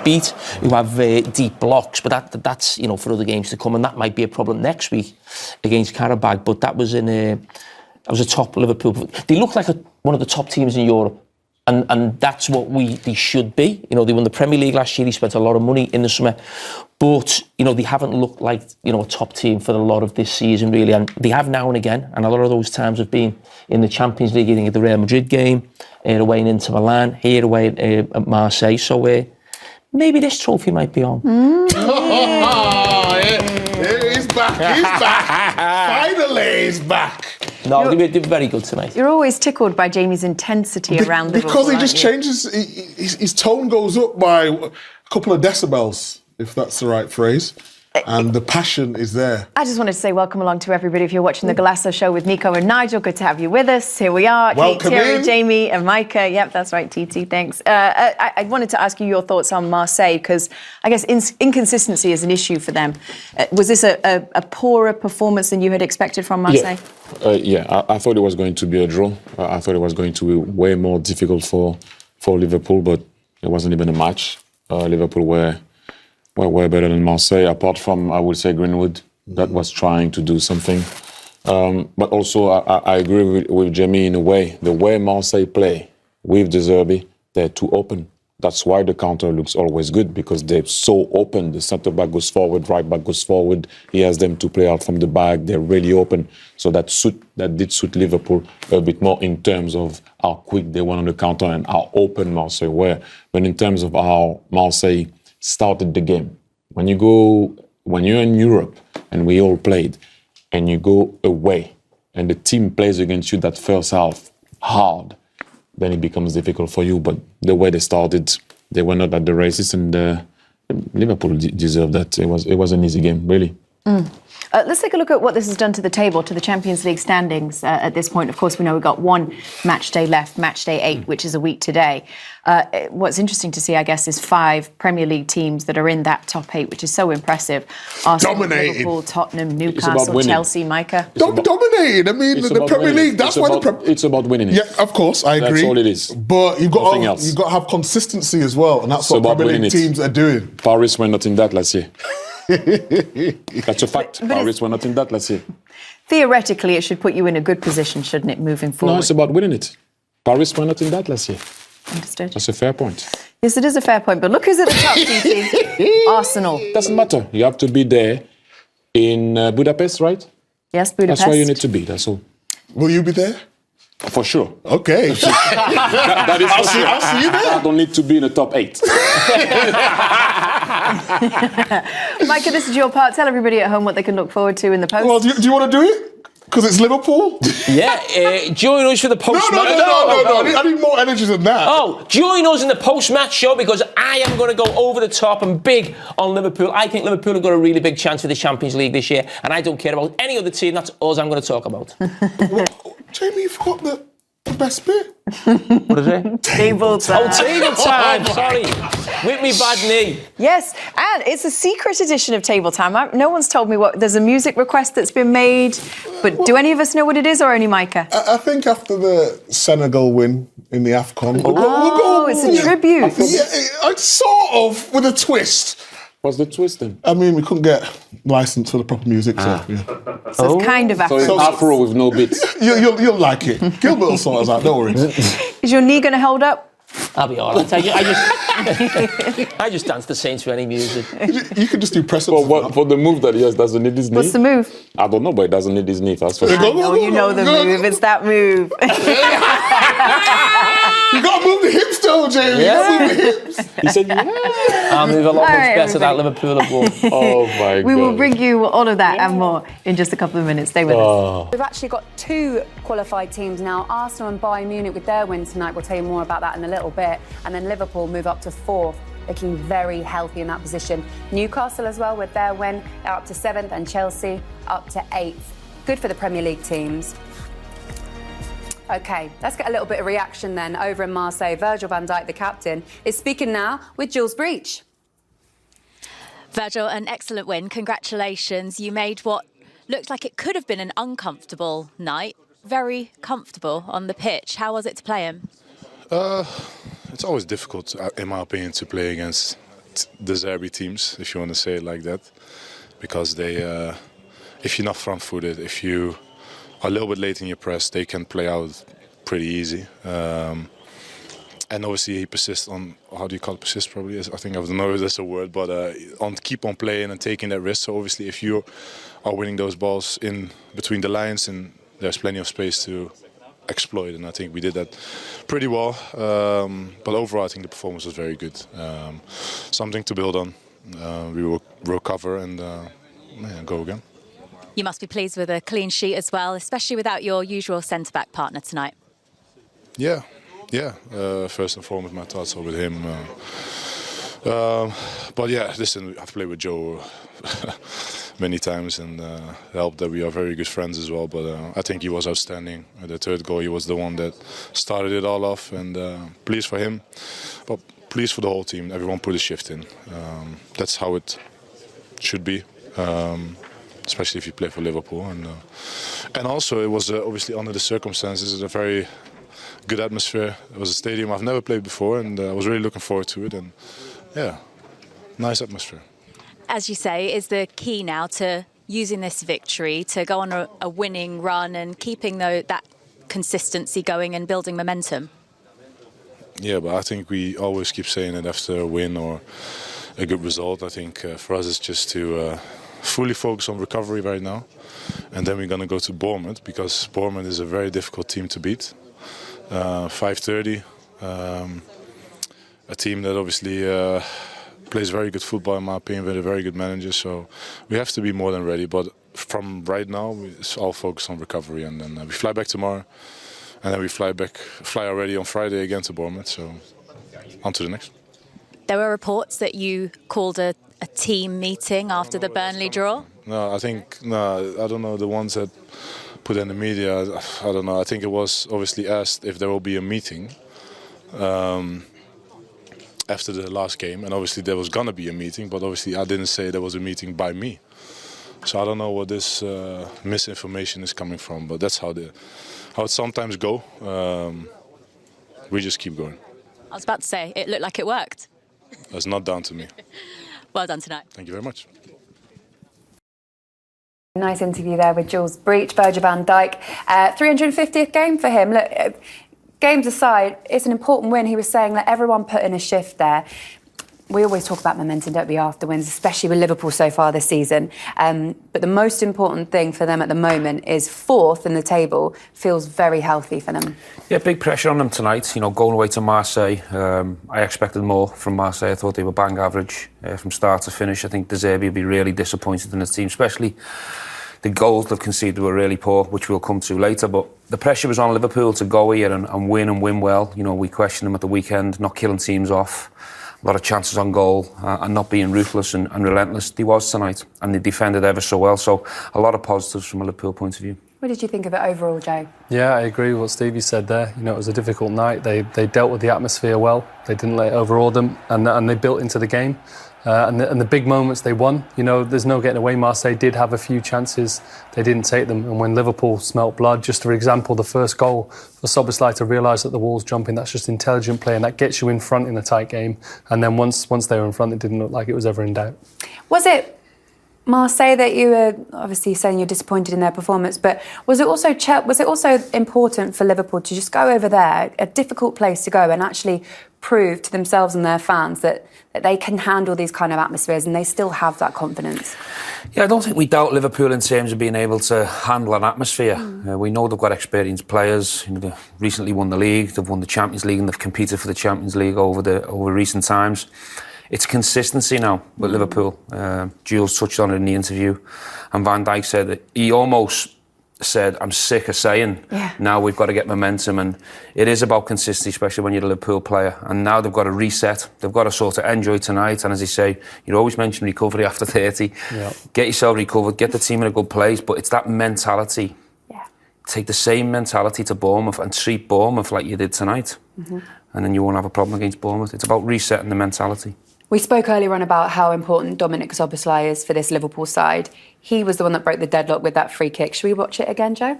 beat, who have deep blocks. But that's for other games to come, and that might be a problem next week against Karabakh. But that was a top Liverpool. They look like one of the top teams in Europe. And that's what they should be. They won the Premier League last year. They spent a lot of money in the summer. But, they haven't looked like, a top team for a lot of this season, really. And they have now and again. And a lot of those times have been in the Champions League, at the Real Madrid game, away in Inter Milan, here away at Marseille. So maybe this trophy might be on. He's back. Finally, he's back. No, they were very good tonight. You're always tickled by Jamie's intensity around the because he just changes. His tone goes up by a couple of decibels, if that's the right phrase, and the passion is there. I just wanted to say welcome along to everybody. If you're watching the Golasso show with Nico and Nigel, good to have you with us. Here we are, welcome Kate, Thierry, in. Jamie, and Micah. Yep, that's right, TT. Thanks. I wanted to ask you your thoughts on Marseille because I guess inconsistency is an issue for them. Was this a poorer performance than you had expected from Marseille? Yeah, I thought it was going to be a draw. I thought it was going to be way more difficult for Liverpool, but it wasn't even a match. Liverpool were way better than Marseille, apart from, I would say, Greenwood, that was trying to do something. But also, I agree with Jamie in a way. The way Marseille play with De Zerbi, they're too open. That's why the counter looks always good, because they're so open. The centre-back goes forward, right-back goes forward. He has them to play out from the back. They're really open. So that did suit Liverpool a bit more in terms of how quick they went on the counter and how open Marseille were. But in terms of how Marseille started the game, when you're in Europe, and we all played, and you go away, and the team plays against you that first half hard, then it becomes difficult for you. But the way they started, they were not at the races, and Liverpool deserved that. It was an easy game, really. Let's take a look at what this has done to the table, to the Champions League standings at this point. Of course, we know we've got one match day left, match day 8, which is a week today. What's interesting to see, I guess, is 5 Premier League teams that are in that top 8, which is so impressive. Arsenal, Dominated. Liverpool, Tottenham, Newcastle, Chelsea, Micah. Dominated. I mean, the Premier League, that's why it's about winning it. Yeah, of course, I agree. That's all it is. But you've got to have consistency as well, and that's what Premier League teams are doing. Paris were not in that last year. That's a fact. Paris were not in that last year. Theoretically, it should put you in a good position, shouldn't it, moving forward? No, it's about winning it. Paris were not in that last year. Understood. That's a fair point. Yes, it is a fair point. But look who's at the top, TT. Arsenal. Doesn't matter. You have to be there in Budapest, right? Yes, Budapest. That's where you need to be. That's all. Will you be there? For sure. Okay. that is I'll see you there. I don't need to be in the top 8. Micah, this is your part. Tell everybody at home what they can look forward to in the post. Well, do you want to do it? Because it's Liverpool? Yeah, join us for the post-match. No. I need more energy than that. Oh, join us in the post-match show, because I am going to go over the top and big on Liverpool. I think Liverpool have got a really big chance for the Champions League this year, and I don't care about any other team. That's us I'm going to talk about. Jamie, you forgot the best bit. What is it? Table time. Oh, table time. Sorry. With me bad knee. Yes, and it's a secret edition of Table Time. No one's told me what. There's a music request that's been made, but do any of us know what it is, or only Micah? I think after the Senegal win in the AFCON. It's a tribute. Yeah, sort of, with a twist. What's the twist then? I mean, we couldn't get licensed for the proper music, so yeah. So it's kind of Afro. So it's Afro with no beats. You'll like it. Gilbert will sort us out, don't worry. Is your knee going to hold up? I'll be all right. I just dance the Saints for any music. You could just do press-ups. For the move that he has, doesn't need his knee. What's the move? I don't know, but it doesn't need his knee. That's for sure. You know the move. It's that move. You got to move the hips, though, Jamie. Yeah. You got to move the hips. He said, yeah. I'll move a lot much better everybody. than Liverpool have won. Oh, my God. We will bring you all of that and more in just a couple of minutes. Stay with us. We've actually got 2 qualified teams now. Arsenal and Bayern Munich with their win tonight. We'll tell you more about that in a little bit. And then Liverpool move up to 4th, looking very healthy in that position. Newcastle as well with their win. They're up to 7th, and Chelsea up to 8th. Good for the Premier League teams. OK, let's get a little bit of reaction then over in Marseille. Virgil van Dijk, the captain, is speaking now with Jules Breach. Virgil, an excellent win. Congratulations. You made what looked like it could have been an uncomfortable night very comfortable on the pitch. How was it to play him? It's always difficult, in my opinion, to play against De Zerbi teams, if you want to say it like that, because they, if you're not front-footed, if you are a little bit late in your press, they can play out pretty easy. And obviously he persists on, how do you call it, persist probably, I think I don't know if that's a word, but on keep on playing and taking that risk. So obviously if you are winning those balls in between the lines, and there's plenty of space to exploit, and I think we did that pretty well. But overall I think the performance was very good. Something to build on. We will recover and go again. You must be pleased with a clean sheet as well, especially without your usual centre-back partner tonight. Yeah. First and foremost, my thoughts are with him. But yeah, listen, I've played with Joe many times, and helped that we are very good friends as well. But I think he was outstanding. The third goal, he was the one that started it all off, and pleased for him. But pleased for the whole team. Everyone put a shift in. That's how it should be. Especially if you play for Liverpool, and also it was obviously under the circumstances a very good atmosphere. It was a stadium I've never played before, and I was really looking forward to it. And yeah, nice atmosphere. As you say, is the key now to using this victory to go on a winning run and keeping that consistency going and building momentum? Yeah, but I think we always keep saying it after a win or a good result. I think for us it's just to fully focus on recovery right now, and then we're going to go to Bournemouth, because Bournemouth is a very difficult team to beat. 5:30, a team that obviously plays very good football in my opinion, with a very good manager, so we have to be more than ready. But from right now it's all focused on recovery, and then we fly back tomorrow, and then we fly already on Friday again to Bournemouth, so on to the next. There were reports that you called a team meeting after the Burnley draw. No, I don't know, the ones that put in the media, I don't know. I think it was obviously asked if there will be a meeting after the last game, and obviously there was gonna be a meeting, but obviously I didn't say there was a meeting by me. So I don't know what this misinformation is coming from, but that's how it sometimes go. We just keep going. I was about to say, it looked like it worked. That's not down to me. Well done tonight. Thank you very much. Nice interview there with Jules Breach, Virgil van Dijk. 350th game for him. Look, games aside, it's an important win. He was saying that everyone put in a shift there. We always talk about momentum, don't we, after wins, especially with Liverpool so far this season. But the most important thing for them at the moment is fourth in the table. Feels very healthy for them. Yeah, big pressure on them tonight. You know, going away to Marseille, I expected more from Marseille. I thought they were bang average from start to finish. I think De Zerbi will be really disappointed in his team, especially the goals they've conceded were really poor, which we'll come to later. But the pressure was on Liverpool to go here and win well. You know, we questioned them at the weekend, not killing teams off. A lot of chances on goal and not being ruthless and relentless. They was tonight, and they defended ever so well. So a lot of positives from a Liverpool point of view. What did you think of it overall, Joe? Yeah, I agree with what Stevie said there. You know, it was a difficult night. They dealt with the atmosphere well. They didn't let it overawe them, and they built into the game. And the big moments they won. You know, there's no getting away. Marseille did have a few chances. They didn't take them. And when Liverpool smelt blood, just for example, the first goal for Szoboszlai to realise that the wall's jumping, that's just intelligent play, and that gets you in front in a tight game. And then once they were in front, it didn't look like it was ever in doubt. Was it Marseille that you were obviously saying you're disappointed in their performance, but was it also important for Liverpool to just go over there, a difficult place to go, and actually prove to themselves and their fans that they can handle these kind of atmospheres and they still have that confidence? Yeah, I don't think we doubt Liverpool in terms of being able to handle an atmosphere. We know they've got experienced players. You know, they've recently won the league, they've won the Champions League, and they've competed for the Champions League over recent times. It's consistency now with Liverpool. Jules touched on it in the interview, and Van Dijk said that he almost said, I'm sick of saying, now we've got to get momentum, and it is about consistency, especially when you're a Liverpool player, and now they've got to reset, they've got to sort of enjoy tonight, and as they say, you always mention recovery after 30, get yourself recovered, get the team in a good place, but it's that mentality. Take the same mentality to Bournemouth and treat Bournemouth like you did tonight, and then you won't have a problem against Bournemouth. It's about resetting the mentality. We spoke earlier on about how important Dominic Szoboszlai is for this Liverpool side. He was the one that broke the deadlock with that free kick. Should we watch it again, Joe?